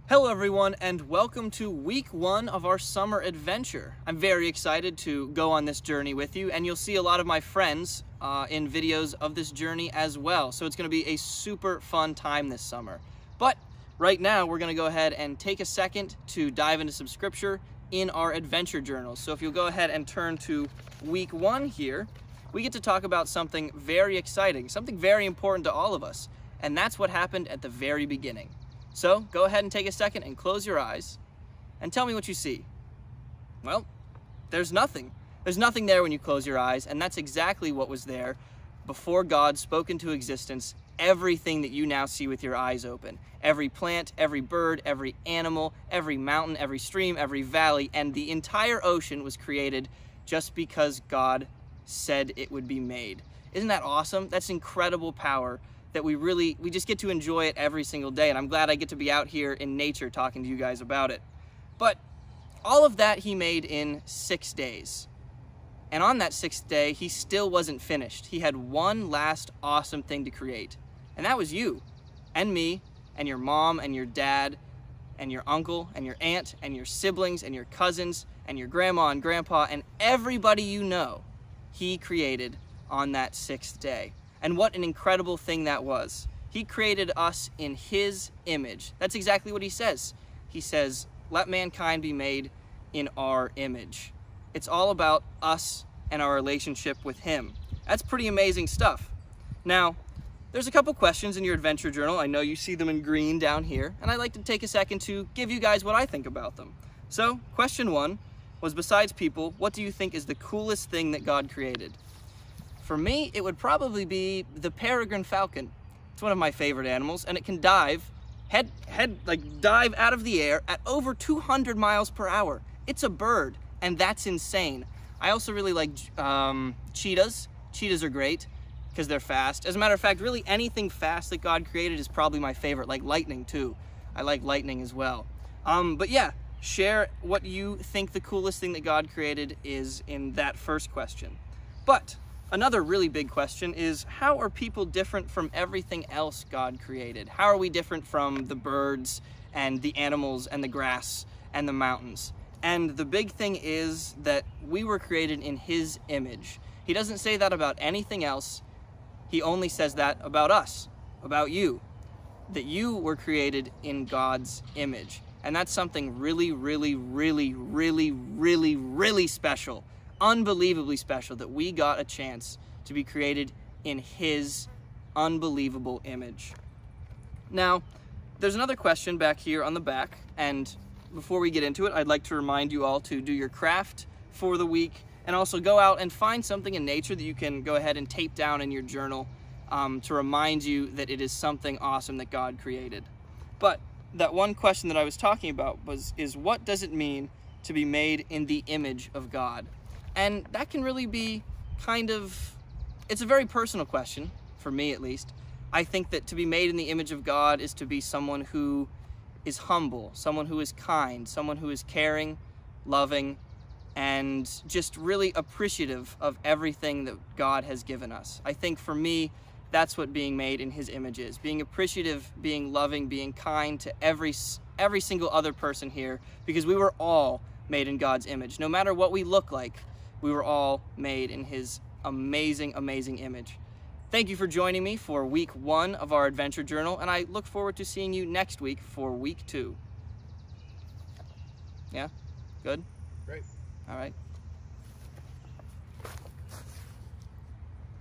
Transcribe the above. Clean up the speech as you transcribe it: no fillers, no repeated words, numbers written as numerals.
Hello everyone, and welcome to week 1 of our summer adventure. I'm very excited to go on this journey with you, and you'll see a lot of my friends in videos of this journey as well. So it's going to be a super fun time this summer. But right now we're going to go ahead and take a second to dive into some scripture in our adventure journals. So if you'll go ahead and turn to week 1 here, we get to talk about something very exciting, something very important to all of us, and that's what happened at the very beginning. So go ahead and take a second and close your eyes and tell me what you see. Well, there's nothing. There's nothing there when you close your eyes, and that's exactly what was there before God spoke into existence everything that you now see with your eyes open. Every plant, every bird, every animal, every mountain, every stream, every valley, and the entire ocean was created just because God said it would be made. Isn't that awesome? That's incredible power that we just get to enjoy it every single day, and I'm glad I get to be out here in nature talking to you guys about it. But all of that he made in 6 days. And on that 6th day, he still wasn't finished. He had one last awesome thing to create, and that was you and me and your mom and your dad and your uncle and your aunt and your siblings and your cousins and your grandma and grandpa and everybody you know. He created on that 6th day. And what an incredible thing that was. He created us in his image. That's exactly what he says. He says, let mankind be made in our image. It's all about us and our relationship with him. That's pretty amazing stuff. Now, there's a couple questions in your adventure journal. I know you see them in green down here, and I'd like to take a second to give you guys what I think about them. So, question 1 was, besides people, what do you think is the coolest thing that God created? For me, it would probably be the peregrine falcon. It's one of my favorite animals, and it can dive, dive out of the air at over 200 miles per hour. It's a bird, and that's insane. I also really like cheetahs. Cheetahs are great because they're fast. As a matter of fact, really anything fast that God created is probably my favorite, like lightning too. I like lightning as well. But yeah, share what you think the coolest thing that God created is in that first question. But another really big question is, how are people different from everything else God created? How are we different from the birds and the animals and the grass and the mountains? And the big thing is that we were created in his image. He doesn't say that about anything else. He only says that about us, about you, that you were created in God's image. And that's something really, really, really, really, really, really special. Unbelievably special that we got a chance to be created in his unbelievable image. Now, there's another question back here on the back, and before we get into it, I'd like to remind you all to do your craft for the week, and also go out and find something in nature that you can go ahead and tape down in your journal to remind you that it is something awesome that God created. But that one question that I was talking about is what does it mean to be made in the image of God? And that can really be it's a very personal question, for me at least. I think that to be made in the image of God is to be someone who is humble, someone who is kind, someone who is caring, loving, and just really appreciative of everything that God has given us. I think for me, that's what being made in his image is. Being appreciative, being loving, being kind to every single other person here, because we were all made in God's image. No matter what we look like, we were all made in his amazing, amazing image. Thank you for joining me for week 1 of our adventure journal, and I look forward to seeing you next week for week 2. Yeah? Good? Great. All right.